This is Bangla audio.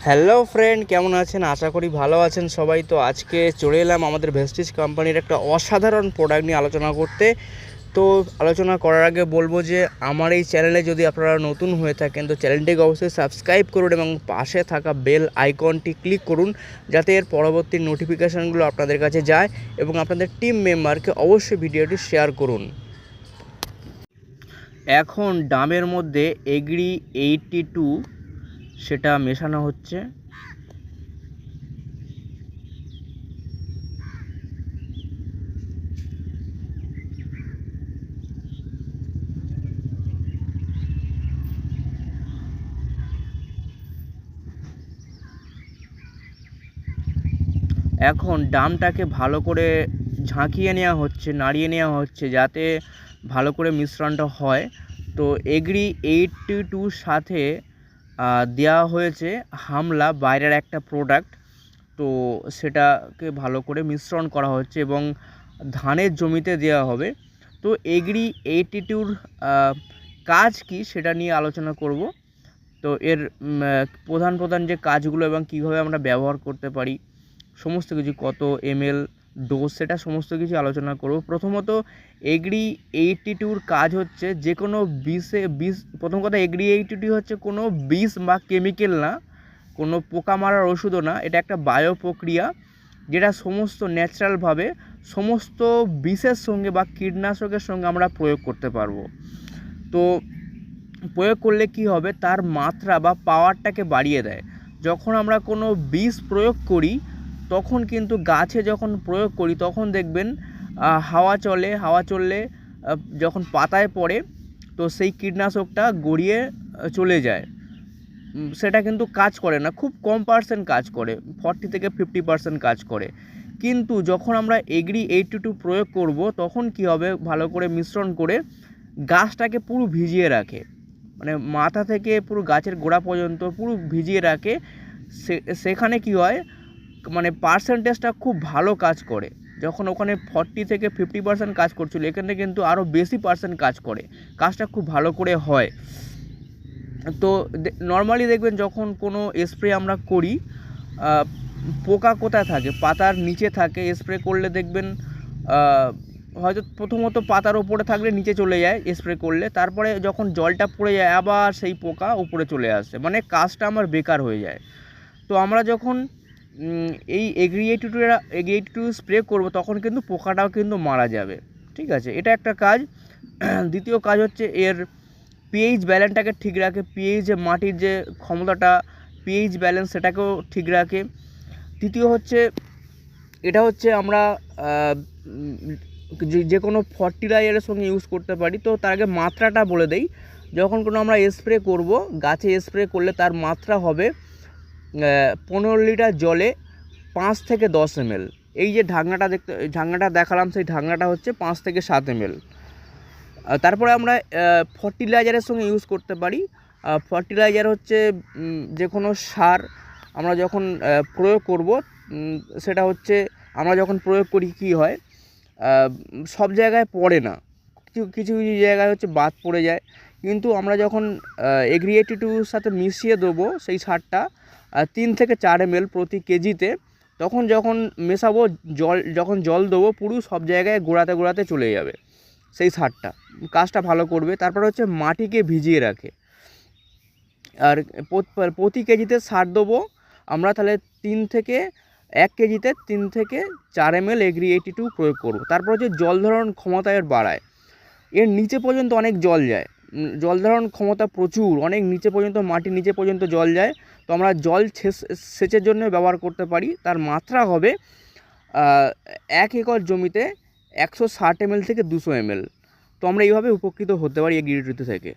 হ্যালো ফ্রেন্ড, কেমন আছেন? আশা করি ভালো আছেন সবাই। তো আজকে চলে এলাম আমাদের ভেস্টিজ কোম্পানির একটা অসাধারণ প্রোডাক্ট নিয়ে আলোচনা করতে। তো আলোচনা করার আগে বলবো যে আমার এই চ্যানেলে যদি আপনারা নতুন হয়ে থাকেন তো চ্যানেলটিকে অবশ্যই সাবস্ক্রাইব করুন এবং পাশে থাকা বেল আইকনটি ক্লিক করুন, যাতে এর পরবর্তী নোটিফিকেশানগুলো আপনাদের কাছে যায় এবং আপনাদের টিম মেম্বারকে অবশ্যই ভিডিওটি শেয়ার করুন। এখন ডামের মধ্যে এগ্রি 82 সেটা মেশানো হচ্ছে। এখন ডামটাকে ভালো করে ঝাঁকিয়ে নেওয়া হচ্ছে, নাড়িয়ে নেওয়া হচ্ছে, যাতে ভালো করে মিশ্রণটা হয়। তো এগ্রি 82 সাথে দেওয়া হয়েছে হামলা, বাইরের একটা প্রোডাক্ট। তো সেটাকে ভালো করে মিশ্রণ করা হচ্ছে এবং ধানের জমিতে দেওয়া হবে। তো এগ্রি 82 কাজ কি সেটা নিয়ে আলোচনা করব। তো এর প্রধান যে কাজগুলো এবং কীভাবে আমরা ব্যবহার করতে পারি, সমস্ত কিছু, কত ml ডোজ, সেটা সমস্ত কিছু আলোচনা করব। প্রথমত এগ্রি 82 কাজ হচ্ছে যে কোনো বিষ। প্রথম কথা, এগ্রি 82 হচ্ছে কোনো বিষ বা কেমিক্যাল না, কোনো পোকা মারার ওষুধও না। এটা একটা বায়ো প্রক্রিয়া, যেটা সমস্ত ন্যাচারালভাবে সমস্ত বিষের সঙ্গে বা কীটনাশকের সঙ্গে আমরা প্রয়োগ করতে পারবো। তো প্রয়োগ করলে কি হবে, তার মাত্রা বা পাওয়ারটাকে বাড়িয়ে দেয়। যখন আমরা কোনো বিষ প্রয়োগ করি তখন কিন্তু গাছে যখন প্রয়োগ করি তখন দেখবেন হাওয়া চললে যখন পাতায় পড়ে তো সেই কীটনাশকটা গড়িয়ে চলে যায়। সেটা কিন্তু কাজ করে না, খুব কম পার্সেন্ট কাজ করে, 40 থেকে 50% কাজ করে। কিন্তু যখন আমরা এগ্রি 82 প্রয়োগ করব তখন কি হবে, ভালো করে মিশ্রণ করে গাছটাকে পুরো ভিজিয়ে রাখে, মানে মাথা থেকে পুরো গাছের গোড়া পর্যন্ত পুরো ভিজিয়ে রাখে। সেখানে কি হয়, মানে পার্সেন্টেজটা খুব ভালো কাজ করে। যখন ওখানে 40 থেকে 50% কাজ করছিল, এখানে কিন্তু আরও বেশি পার্সেন্ট কাজ করে, কাজটা খুব ভালো করে হয়। তো নর্মালি দেখবেন যখন কোনো স্প্রে আমরা করি, পোকা কোথায় থাকে, পাতার নিচে থাকে। স্প্রে করলে দেখবেন হয়তো প্রথমত পাতার ওপরে থাকলে নিচে চলে যায় স্প্রে করলে, তারপরে যখন জলটা পড়ে যায় আবার সেই পোকা উপরে চলে আসে, মানে কাজটা আমার বেকার হয়ে যায়। তো আমরা যখন এই এগ্রি 82 স্প্রে করব তখন কিন্তু পোকাটাও কিন্তু মারা যাবে। ঠিক আছে, এটা একটা কাজ। দ্বিতীয় কাজ হচ্ছে এর পিএইচ ব্যালেন্সটাকে ঠিক রাখে, পিএইচ মাটির যে ক্ষমতাটা, পিএইচ ব্যালেন্স সেটাকেও ঠিক রাখে। তৃতীয় হচ্ছে, এটা হচ্ছে আমরা যে কোনো ফার্টিলাইজারের সঙ্গে ইউজ করতে পারি। তো তার আগে মাত্রাটা বলে দেই। যখন কোনো আমরা স্প্রে করব, গাছে স্প্রে করলে তার মাত্রা হবে 15 লিটার জলে 5 থেকে 10 ml। এই যে ঢাকনাটা দেখালাম, সেই ঢাকনাটা হচ্ছে 5 থেকে 7 ml। তারপরে আমরা ফার্টিলাইজারের সঙ্গে ইউজ করতে পারি। ফার্টিলাইজার হচ্ছে যে কোনো সার আমরা যখন প্রয়োগ করব, সেটা হচ্ছে আমরা যখন প্রয়োগ করি কি হয়, সব জায়গায় পড়ে না, কিছু কিছু জায়গায় হচ্ছে বাদ পড়ে যায়। কিন্তু আমরা যখন এগ্রি 82 সাথে মিশিয়ে দেবো সেই সারটা 3 থেকে 4 ml প্রতি কেজিতে, তখন যখন মেশাবো, যখন জল দেবো পুরো সব জায়গায় গোড়াতে চলে যাবে, সেই সারটা কাজটা ভালো করবে। তারপর হচ্ছে মাটিকে ভিজিয়ে রাখে। আর প্রতি কেজিতে সার দেবো আমরা তাহলে 1 কেজিতে 3 থেকে 4 ml এগ্রি 82 প্রয়োগ করব। তারপর হচ্ছে জল ধারণ ক্ষমতা এর বাড়ায়, এর নিচে পর্যন্ত অনেক জল যায়, জল ধারণ ক্ষমতা প্রচুর, অনেক নিচে পর্যন্ত, মাটির নিচে পর্যন্ত জল যায়। তো আমরা জল সেচের জন্য ব্যবহার করতে পারি। তার মাত্রা হবে 1 একর জমিতে 160 ml থেকে 200 ml। তো আমরা এইভাবে উপকৃত হতে পারি এগ্রি 82 থেকে।